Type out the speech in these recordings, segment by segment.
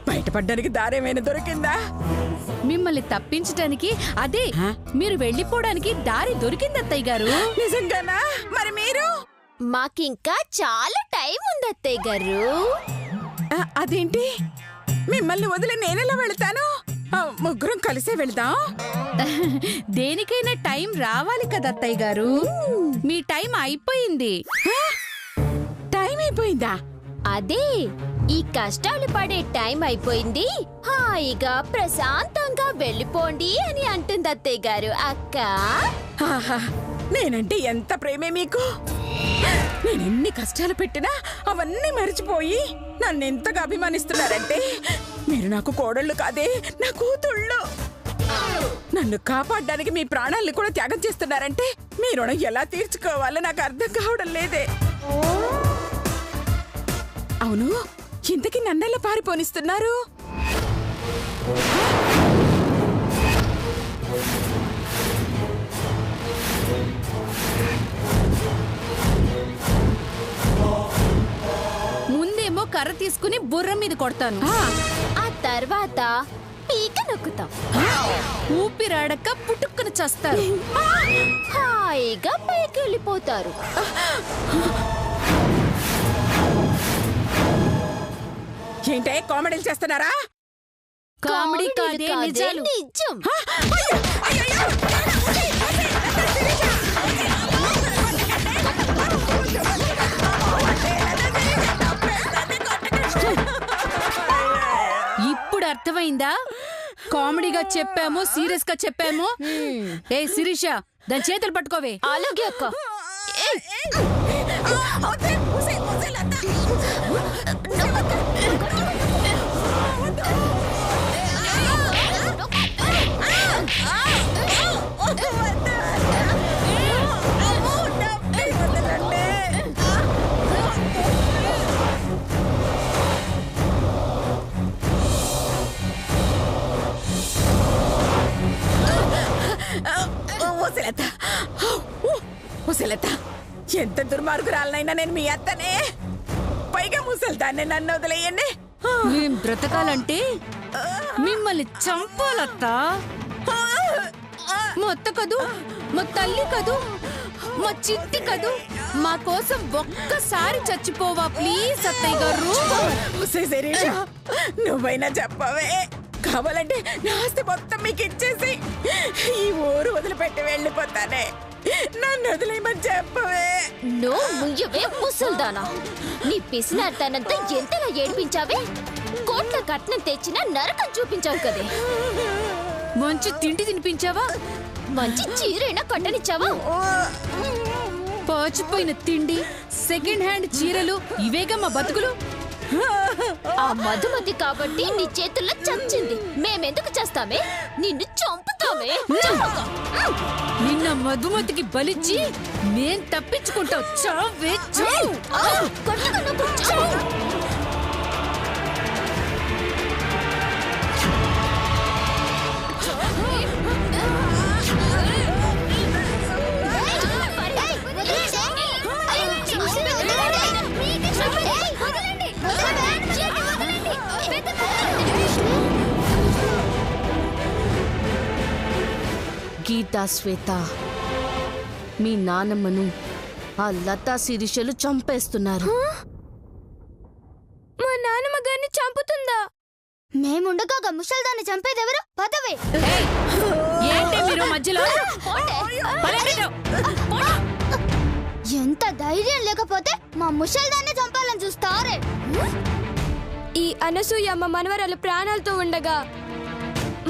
బయటపడ్డానికి దారేమైనా దొరికిందా? మిమ్మల్ని తప్పించడానికి, అదే మీరు వెళ్ళిపోవడానికి దారి దొరికింది అత్తయ్య గారు. నిజంగానా? మరి మీరు? మాకింకా చాలా టైం ఉంది అత్తయ్య గారు. అదేంటి, మిమ్మల్ని వదిలి నేనెలా వెళ్తాను? ముగ్గురం కలిసే వెళ్దాం. దేనికైనా టైం రావాలి కదా అత్తయ్య గారు. మీ టైం అయిపోయింది. టైం అయిపోయిందా? అదే, ఈ కష్టాలు పడే టైం అయిపోయింది, హాయిగా ప్రశాంతంగా వెళ్ళిపోండి అని అంటుంది అత్తయ్య గారు. అక్క, నేనంటే ఎంత ప్రేమే మీకు. నేనెన్ని కష్టాలు పెట్టినా అవన్నీ మర్చిపోయి నన్ను ఎంతగా అభిమానిస్తున్నారంటే, మీరు నాకు కోడళ్ళు కాదే, నా కూతుళ్ళు. నన్ను కాపాడడానికి మీ ప్రాణాలను కూడా త్యాగం చేస్తున్నారంటే మీ రుణం ఎలా తీర్చుకోవాలో నాకు అర్థం కావడం లేదే. అవును, ఇంతకీ నన్నెలా పారిపోనిస్తున్నారు? ముందేమో కర్ర తీసుకుని బుర్ర మీద కొడతాను, ఆ తర్వాత పీక నొక్కుతాం. ఊపిరాడక పుట్టుక్కుని చస్తారు. హాయిగా పైకి వెళ్ళిపోతారు. ఏంటే కామెడీలు చేస్తున్నారా? కామెడీ కాదే, నిజాలు. నిజం. ఇప్పుడు అర్థమైందా? కామెడీగా చెప్పామో సీరియస్ గా చెప్పామో? ఏ శిరీష, దాని చేతులు పట్టుకోవే. అలాగే అక్క. ముసలత, ఎంత దుర్మార్గురాలనైనా నేను మీ అత్తనే. పైగా ముసలిదాన్ని, నన్ను వదిలేయండి. మేం బ్రతకాలంటే మిమ్మల్ని చంపాలత్తా. మా అత్త కదూ, మా తల్లి కదూ, మా చిట్టి కదూ, మా కోసం ఒక్కసారి చచ్చిపోవా ప్లీజ్ అత్తయ్య గారు. శిరీష, నువ్వైనా చెప్పవే. కావాలంటే నా ఆస్తి మొత్తం మీకు ఇచ్చేసి ఈ ఊరు వదిలిపెట్టి వెళ్ళిపోతానే. నన్ను వదిలేయమని చెప్పవే. నువ్వే ముసల్దానా, నీ పిసినార్తనంతా ఎంతలా ఏడిపించావే. కోట్ల కట్నం తెచ్చినా నరకం చూపించావు కదే. మంచి తిండి తినిపించావా? మంచి చీరైనా కట్టనిచ్చావా? పాచిపోయిన తిండి, సెకండ్ హ్యాండ్ చీరలు, ఇవేగా మా బతుకులు. ఆ మధుమతి కాబట్టి నీ చేతుల్లో చచ్చింది. మేమెందుకు చేస్తామే? నిన్ను చంపుతామే. నిన్న మధుమతికి బలిచ్చి మేం తప్పించుకుంటావు. చావే చావు. గీతా, శ్వేత, మీ నానమ్మను ఆ లతా శిరీషలు చంపేస్తున్నారు. మా నాన్నమ్మ గారిని చంపుతుందా? మేముండగా ముసల్దాన్ని చంపేదెవరు? పదవే. ఏంటి మీరు మధ్యలో? ఎంత ధైర్యం లేకపోతే మా ముసల్దాన్ని చంపాలని చూస్తారే. ఈ అనసూయమ్మ మనవరాలు ప్రాణాలతో ఉండగా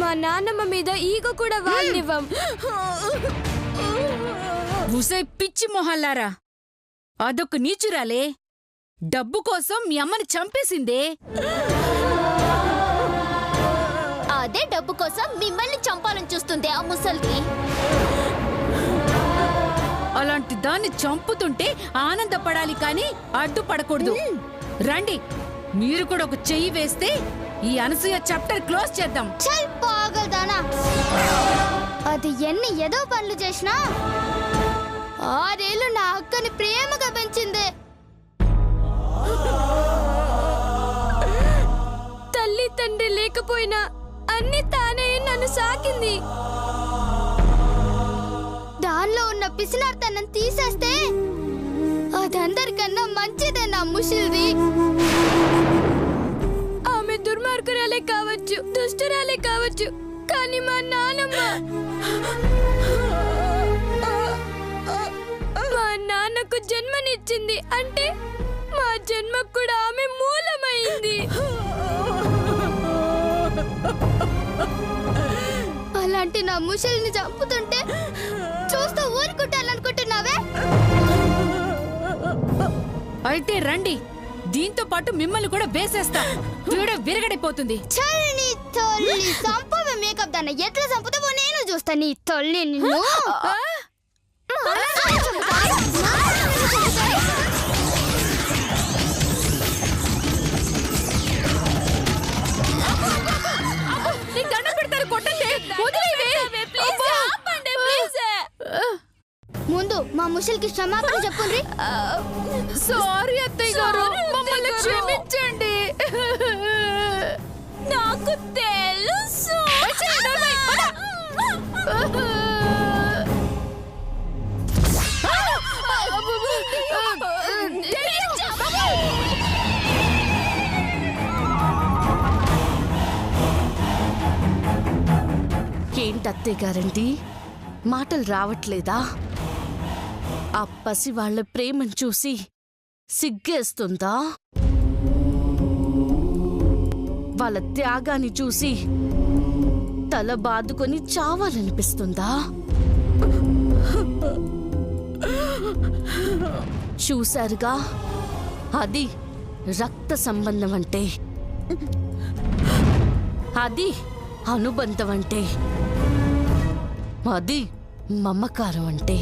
మా నాన్నమ్మ మీద ఈగ కూడా వాళ్ళనివ్వం. ఉసై పిచ్చి మొహల్లారా, అదొక నీచురాలే. డబ్బు కోసం మీ అమ్మని చంపేసిందే. అదే డబ్బు కోసం మిమ్మల్ని చంపాలని చూస్తుంది ఆ ముసల్ది. అలాంటి దాన్ని చంపుతుంటే ఆనందపడాలి కానీ అడ్డుపడకూడదు. రండి, మీరు కూడా ఒక చెయ్యి వేస్తే ఈ అనసూయ చాప్టర్ క్లోజ్ చేద్దాం. చల్ పాగల్దానా. అది ఎన్ని ఏదో పనులు చేసినా 6 ఏళ్ళు నా అక్కని ప్రేమగా పెంచింది. తల్లి తండ్రి లేకపోయినా అన్ని తానే నన్ను సాకింది. దానిలో ఉన్న పిసినార్తనం తీసేస్తే అదందరికన్నా మంచిదే నా ముషిల్ది. ఆమె దుర్మార్గురాలే కావచ్చు, దుష్టురాలే కావచ్చు, కానీ మా నాన్నమ్మ మా నాన్నకు జన్మనిచ్చింది అంటే మా జన్మకు కూడా ఆమె మూలమైంది. అలాంటి నా ముషిల్ని చంపుతుంటే చూస్తూ ఊరుకుంటాననుకుంటున్నావే? అయితే రండి, దీంతో పాటు మిమ్మల్ని కూడా వేసేస్తా. వీడ విరగడిపోతుంది. చల్లి తల్లి సంపవ మేకప్ దాన్ని ఎట్లా చంపుతావో నేను చూస్తా. నీ తల్లి నిన్ను దండం పెడతారు, కొట్టండి, వదిలేవే. ముందు మా ముషిల్కి క్షమాపణ చెప్పుండ్రి. సారీ అత్తయ్య గారు, మమ్మల్ని క్షమించండి. నాకు తెలుసు. ఏంటి అత్తయ్య గారండి, మాటలు రావట్లేదా? ఆ పసి వాళ్ళ ప్రేమను చూసి సిగ్గేస్తుందా? వాళ్ళ త్యాగాన్ని చూసి తల బాదుకొని చావాలనిపిస్తుందా? చూశారుగా, అది రక్త సంబంధం అంటే, అది అనుబంధం అంటే, అది మమకారం అంటే.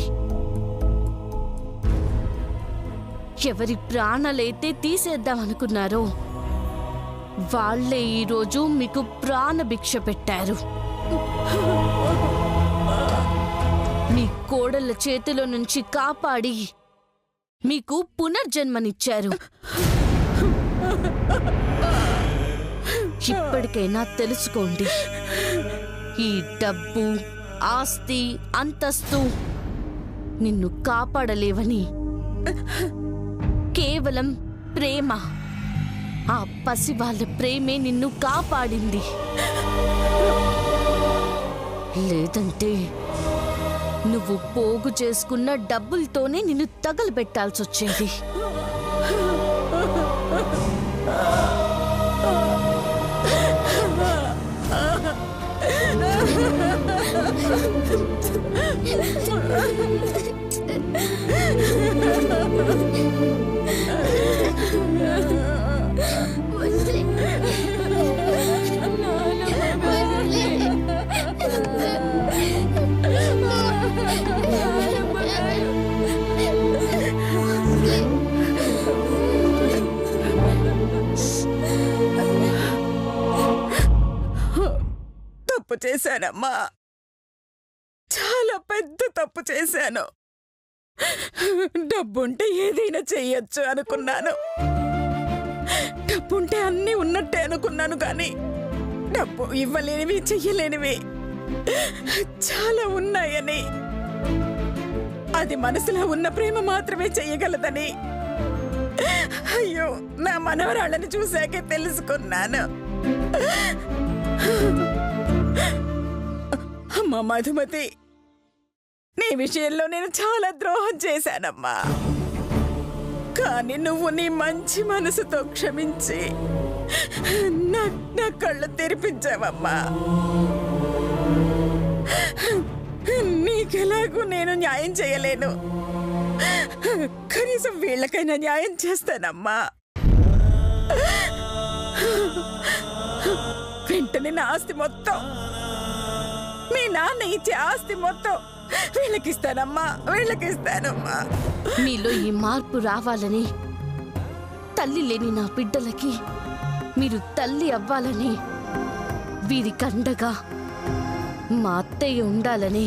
ఎవరి ప్రాణాలైతే తీసేద్దాం అనుకున్నారో వాళ్లే ఈరోజు మీకు ప్రాణభిక్ష పెట్టారు. మీ కోడళ్ళ చేతిలో నుంచి కాపాడి మీకు పునర్జన్మనిచ్చారు. ఇప్పటికైనా తెలుసుకోండి, ఈ డబ్బు, ఆస్తి, అంతస్తు నిన్ను కాపాడలేవని. కేవలం ప్రేమ, ఆ పసి వాళ్ళ ప్రేమే నిన్ను కాపాడింది. లేదంటే నువ్వు పోగు చేసుకున్న డబ్బులతోనే నిన్ను తగలబెట్టాల్సొచ్చేది. తప్పు చేశానమ్మా, చాలా పెద్ద తప్పు చేశాను. డబ్బుంటే ఏదైనా చెయ్యొచ్చు అనుకున్నాను. డబ్బుంటే అన్నీ ఉన్నట్టే అనుకున్నాను, కానీ డబ్బు ఇవ్వలేనివి, చెయ్యలేనివి చాలా ఉన్నాయని, అది మనసులో ఉన్న ప్రేమ మాత్రమే చెయ్యగలదని అయ్యో నా మనవరాళ్ళని చూశాకే తెలుసుకున్నాను. అమ్మా మధుమతి, నీ విషయంలో నేను చాలా ద్రోహం చేశానమ్మా. కానీ నువ్వు నీ మంచి మనసుతో క్షమించి నా కళ్ళు తెరిపించావమ్మా. నీకెలాగూ నేను న్యాయం చేయలేను, కనీసం వీళ్ళకైనా న్యాయం చేస్తానమ్మా. వెంటనే నా ఆస్తి మొత్తం, మీ నాన్న ఇచ్చే ఆస్తి మొత్తం వీళ్ళకిస్తానమ్మా, వీళ్ళకిస్తానమ్మా. మీలో ఈ మార్పు రావాలని, తల్లి లేని నా బిడ్డలకి మీరు తల్లి అవ్వాలని, వీరికండగా మా అత్తయ్య ఉండాలని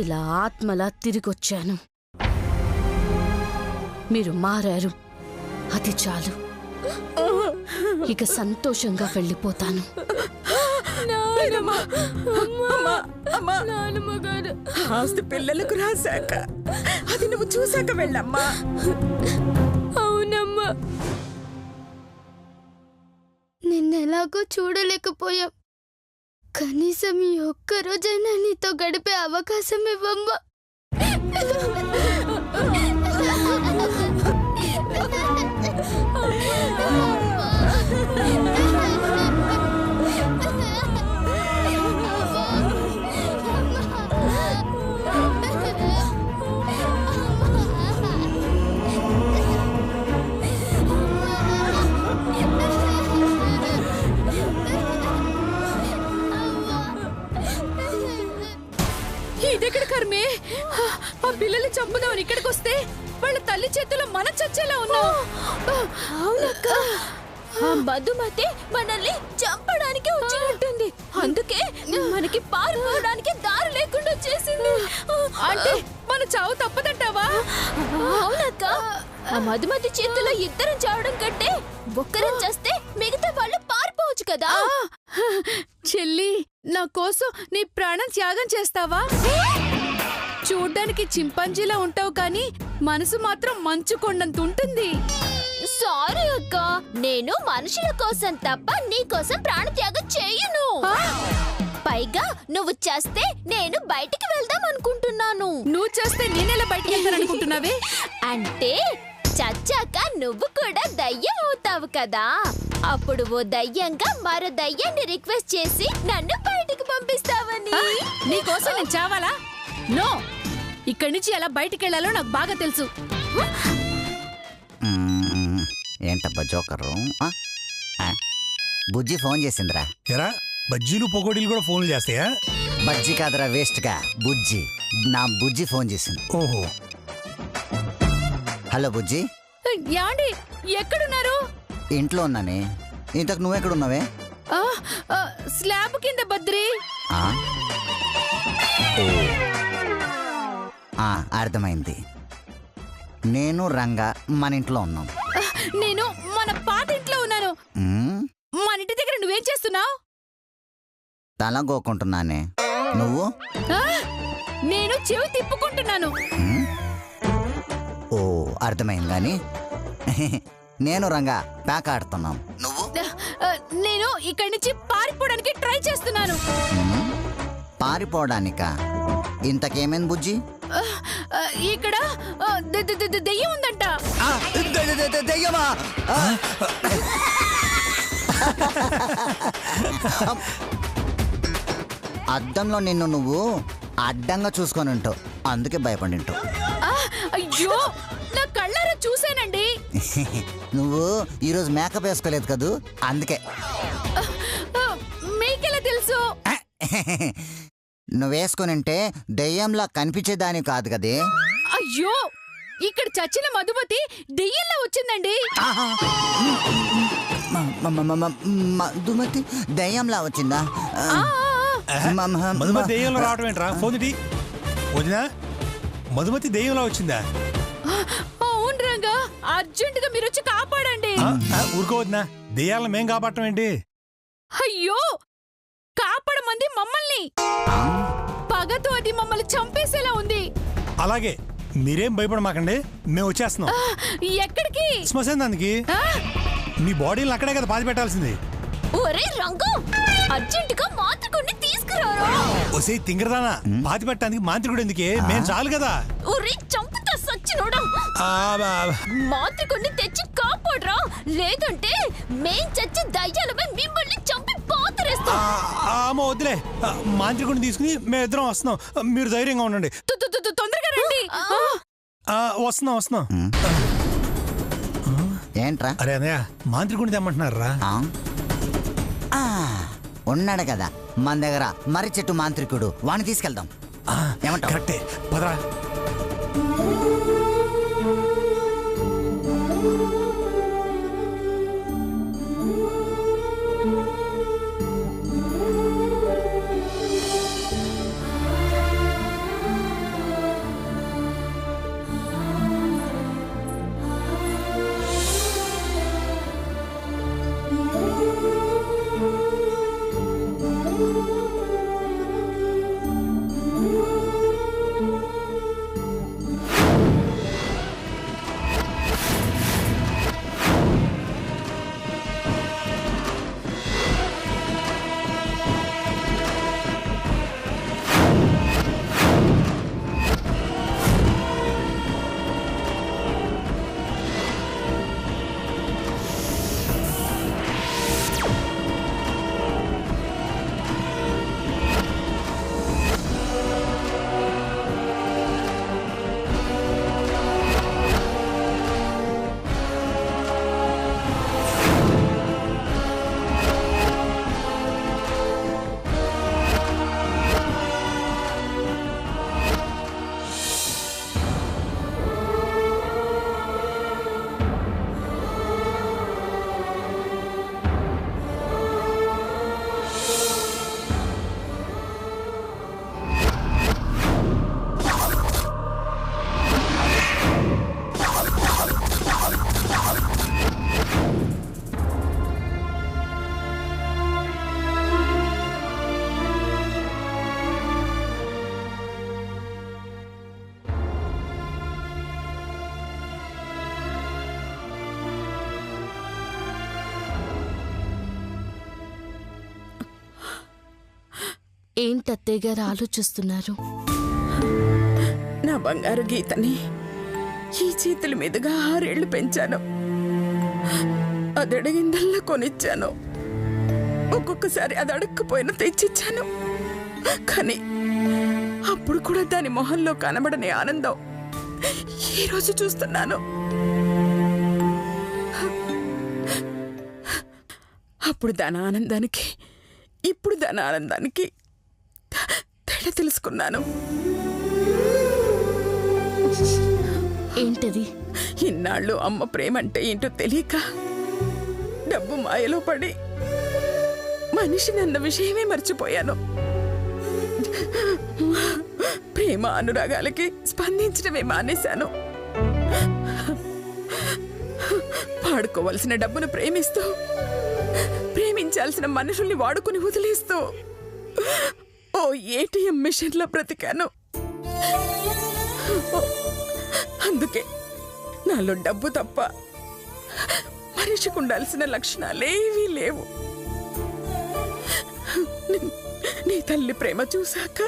ఇలా ఆత్మలా తిరిగొచ్చాను. మీరు మారారు, అది చాలు. ఇక సంతోషంగా వెళ్ళిపోతాను. ఆస్తి పిల్లలకు రాశాక అది నువ్వు చూశాక వెళ్ళమ్మా. అవునమ్మా. నిన్నెలాగో చూడలేకపోయాం. కనీసం ఈ ఒక్కరోజైనా నీతో గడిపే అవకాశం ఇవ్వమ్మా. ఇదెక్కడ కర్మే? ఆ పిల్లల్ని చంపుదామని ఇక్కడికి వస్తే వాళ్ళ తల్లి చేతిలో మనం చచ్చేలా ఉన్నాం. అవునక్క, ఆ మధుమతి మనల్ని చంపడానికి వచ్చినట్టుంది. అందుకే మనకి పారిపోవడానికి దారి లేకుండా చేసింది. అంటే మన చావు తప్పదంటావా? అవునక్క, ఆ మధుమతి చేతిలో ఇద్దరం చావడం కంటే ఒక్కరం చేస్తే మిగతా వాళ్ళు పారిపోవచ్చు కదా. చెల్లి, నా కోసం నీ ప్రాణం త్యాగం చేస్తావా? చూడ్డానికి చింపాంజీలా ఉంటావు కానీ మనసు మాత్రం మంచు కొండంత ఉంటుంది. సారీ అక్క, నేను మనుషుల కోసం తప్ప నీ కోసం ప్రాణత్యాగం చేయను. పైగా నువ్వు చేస్తే నేను బయటికి వెళ్దాం అనుకుంటున్నాను. నువ్వు చేస్తే నేనెలా బయటికి వెళ్తాననుకుంటున్నావే? అంటే చచ్చాక నువ్వు కూడా దయ్యం అవుతావు కదా. అప్పుడు ఓ దయ్యంగా మరో దయ్యాన్ని రిక్వెస్ట్ చేసి నన్ను బయటికి పంపిస్తావని. నీకోసం నేను చావాలా? నో, ఇక్కడి నుంచి ఎలా బయటికి వెళ్లాలో నాకు బాగా తెలుసు. ఏంటబ్బా జోకరు? బుజ్జి ఫోన్ చేసిందిరా. ఎరా బజ్జీలు పొగోడీలు కూడా ఫోన్లు చేస్తాయా? బజ్జి కాదురా, వేస్ట్ గా బుజ్జి. నా బుజ్జి ఫోన్ చేసింది. ఓహో. హలో బుజ్జి. యాండి, ఎక్కడున్నారు? ఇంట్లో ఉన్నానే. ఇంతకు నువ్వెక్కడున్నావే? స్లాబ్ కింద బద్రి. అర్థమైంది. నేను రంగా మన ఇంట్లో ఉన్నాం. నేను మన పాత ఇంట్లో ఉన్నాను. మన ఇంటి దగ్గర నువ్వేం చేస్తున్నావు? తల గోకుంటున్నానే. నువ్వు? నేను చెవి తిప్పుకుంటున్నాను. ఓ, అర్థమైంది. కానీ నేను రంగా ప్యాక్ ఆడుతున్నాం. నువ్వు? నేను ఇక్కడి నుంచి పారిపోవడానికి ట్రై చేస్తున్నాను. పారిపోవడానికా? ఇంతకేమైంది బుజ్జి? ఇక్కడ దెయ్యం ఉందంట. దెయ్యమా? అద్దంలో నిన్ను నువ్వు అడ్డంగా చూసుకొని ఉంటావు, అందుకే భయపడి ఉంటావు. అయ్యో, నా కళ్ళారా చూసానండి. నువ్వు ఈరోజు మేకప్ వేసుకోలేదు కదూ, అందుకే. మీకెలా తెలుసు? నువ్వు వేసుకొని ఉంటే దెయ్యంలా కనిపించేదాని కాదు కదే. అయ్యో, ఇక్కడ చచ్చిన మధుమతి దెయ్యంలా వచ్చిందండి. మధుమతి దెయ్యంలా వచ్చిందా? మధుమతి దెయ్యంలో రావడం ఏంట్రా? ఫోన్ వదినా, మధుమతి దెయ్యంలో వచ్చిందా? అవును రంగా, అర్జెంటుగా మీరు వచ్చి కాపాడండి. ఊరుకోవద్దునా, దెయ్యాలను మేం కాపాడటం ఏంటి? అయ్యో, కాపాడమంది మమ్మల్ని. పగతో అది మమ్మల్ని చంపేసేలా ఉంది. అలాగే, మీరేం భయపడమాకండి, మేము వచ్చేస్తున్నాం. ఎక్కడికి? శ్మశానానికి. మీ బాడీని అక్కడే కదా పాతి పెట్టాల్సింది. ఒరే రంగు, అర్జెంటుగా మాంత్రికుడిని తీసుకురారా. ఒసే తింగరదానా, పాతి పెట్టడానికి మాంత్రికుడు ఎందుకే? మేము చాలు కదా. ఒరే చంపుతా సచ్చినోడా, మాంత్రికుడిని తెచ్చి కాపాడరా, లేదంటే మేం చచ్చి దయ్యాలపై మిమ్మల్ని చంపి పాతరేస్తాం. వద్దులే, మాంత్రికుడిని తీసుకుని మేము ఇద్దరం వస్తున్నాం. మీరు ధైర్యంగా ఉండండి. తొందరగా రండి. వస్తున్నాం. ఏంట్రా? అరే అన్నయ్య, మాంత్రికుడిని తెమ్మంటున్నారా? ఉన్నాడు కదా మన దగ్గర మర్రి చెట్టు మాంత్రికుడు, వాణ్ణి తీసుకెళ్దాం. ఏమంటావ్? కరెక్టే, పదరా. ఏంటత్తయ్య గారు ఆలోచిస్తున్నారు? నా బంగారు గీతని ఈ చేతుల మీదుగా 6 ఏళ్లు పెంచాను. అది అడిగిందల్లా కొనిచ్చాను. ఒక్కొక్కసారి అది అడగకపోయినా తెచ్చిచ్చాను. కానీ అప్పుడు కూడా దాని మొహంలో కనబడని ఆనందం ఈ రోజు చూస్తున్నాను. అప్పుడు దాని ఆనందానికి ఇప్పుడు దాని ఆనందానికి తేడా తెలుసుకున్నాను. ఏంటది? ఇన్నాళ్ళు అమ్మ ప్రేమ అంటే ఏంటో తెలియక డబ్బు మాయలో పడి మనిషిని అన్న విషయమే మర్చిపోయాను. ప్రేమ అనురాగాలకి స్పందించడమే మానేశాను. వాడుకోవలసిన డబ్బును ప్రేమిస్తూ ప్రేమించాల్సిన మనుషుల్ని వాడుకుని వదిలేస్తూ ఓ ఏటీఎం మిషన్లో బ్రతికాను. అందుకే నాలో డబ్బు తప్ప మనిషికి ఉండాల్సిన లక్షణాలేవీ లేవు. నీ తల్లి ప్రేమ చూశాక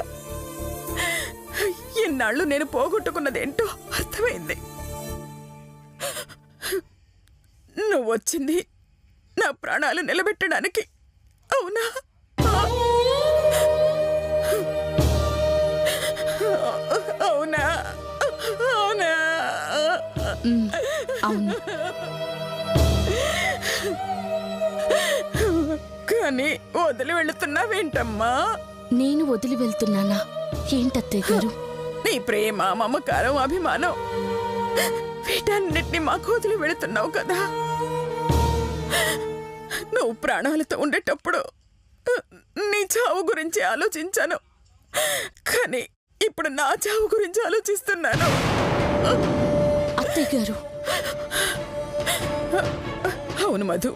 ఎన్నాళ్ళు నేను పోగొట్టుకున్నదేంటో అర్థమైంది. నువ్వు వచ్చింది నా ప్రాణాలు నిలబెట్టడానికి, అవునా? అవునా? అవునా? అవును. కానీ వదిలి వెళుతున్నావేంటమ్మా? నేను వదిలి వెళ్తున్నానా? ఏంటత్తయ్య గారు? నీ ప్రేమ, మమకారం, అభిమానం వీటన్నిటిని మాకు వదిలి వెళుతున్నావు కదా. నువ్వు ప్రాణాలతో ఉండేటప్పుడు నీ చావు గురించి ఆలోచించాను. కానీ ఇప్పుడు నా చావు గురించి ఆలోచిస్తున్నాను. అత్తయ్య గారు. అవును మధు,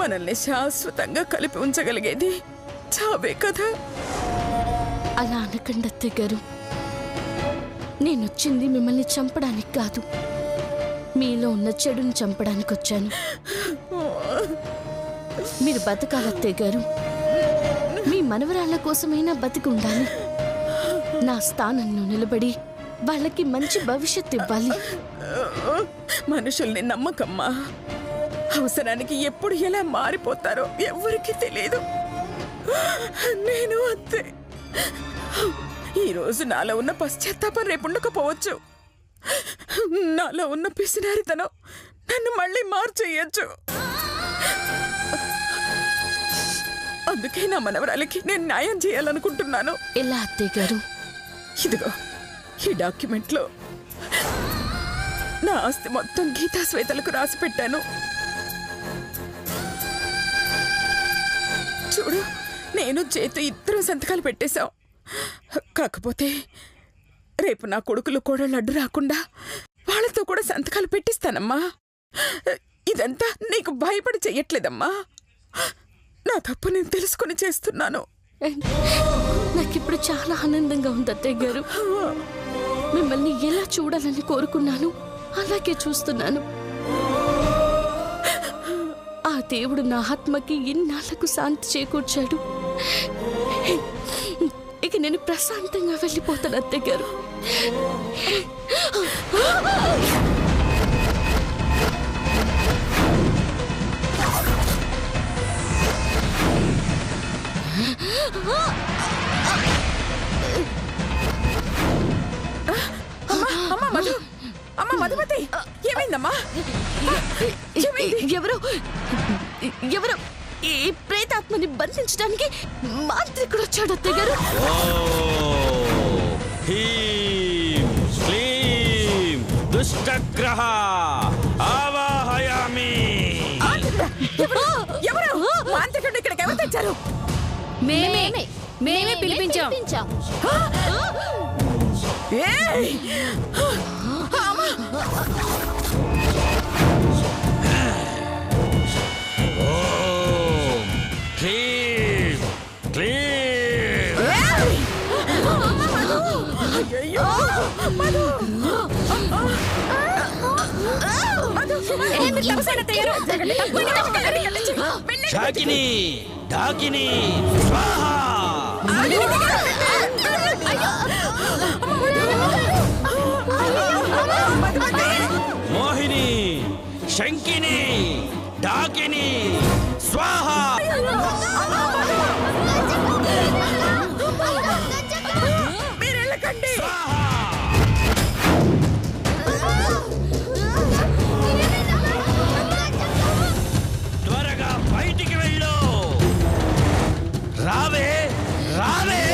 మనల్ని శాశ్వతంగా కలిపి ఉంచగలిగేది చావే కదా. అలా అనకండి అత్తయ్య గారు. నేనొచ్చింది మిమ్మల్ని చంపడానికి కాదు, మీలో ఉన్న చెడుని చంపడానికి వచ్చాను. మీరు బతకాలి అత్తయ్య గారు. మీ మనవరాళ్ల కోసమైనా బతికి ఉండాలి. నా స్థానంలో నిలబడి వాళ్ళకి మంచి భవిష్యత్తు ఇవ్వాలి. మనుషుల్ని నమ్మకమ్మా. అవసరానికి ఎప్పుడు ఎలా మారిపోతారో ఎవరికి తెలియదు. నేను అంతే. ఈరోజు నాలో ఉన్న పశ్చాత్తాపం రేపు ఉండకపోవచ్చు. నాలో ఉన్న పిసినారితనం నన్ను మళ్ళీ మార్చేయచ్చు. అందుకే నా మనవరాలికి నేను న్యాయం చేయాలనుకుంటున్నాను. ఎలా అత్తయ్య గారు? ఇదిగో ఈ డాక్యుమెంట్లో నా ఆస్తి మొత్తం గీతా శ్వేతలకు రాసి పెట్టాను. చూడు, నేను చేతు ఇద్దరు సంతకాలు పెట్టేశాం. కాకపోతే రేపు నా కొడుకులు కూడా లడ్డు రాకుండా వాళ్ళతో కూడా సంతకాలు పెట్టిస్తానమ్మా. ఇదంతా నీకు భయపడి చెయ్యట్లేదమ్మా. నా తప్పు నేను తెలుసుకుని చేస్తున్నాను. నాకిప్పుడు చాలా ఆనందంగా ఉంది అత్తయ్య గారు. మిమ్మల్ని ఎలా చూడాలని కోరుకున్నాను అలాగే చూస్తున్నాను. ఆ దేవుడు నా ఆత్మకి ఇన్నాళ్లకు శాంతి చేకూర్చాడు. ఇక నేను ప్రశాంతంగా వెళ్ళిపోతాను అత్తయ్య గారు. అమ్మా మధుమతి, ఏమైందమ్మా? ఎవరో ఈ ప్రేతాత్మని బంధించడానికి మాంత్రికుడు వచ్చాడు అత్తయ్య గారు. దుష్టగ్రహ ఆవాహయామి. ఎవరు మాంత్రికుడు ఇక్కడికి ఎవరు తెచ్చారు? మేమే పిలిపించాం. ఏయ్! క్లీం క్లీం. అయ్యయ్యో! మధు! శాకిని డాకిని స్వాహా. మోహిని, శంకిని, డాకిని, స్వాహ. మీరు వెళ్ళకండి. త్వరగా బయటికి వెళ్ళు. రావే రావే.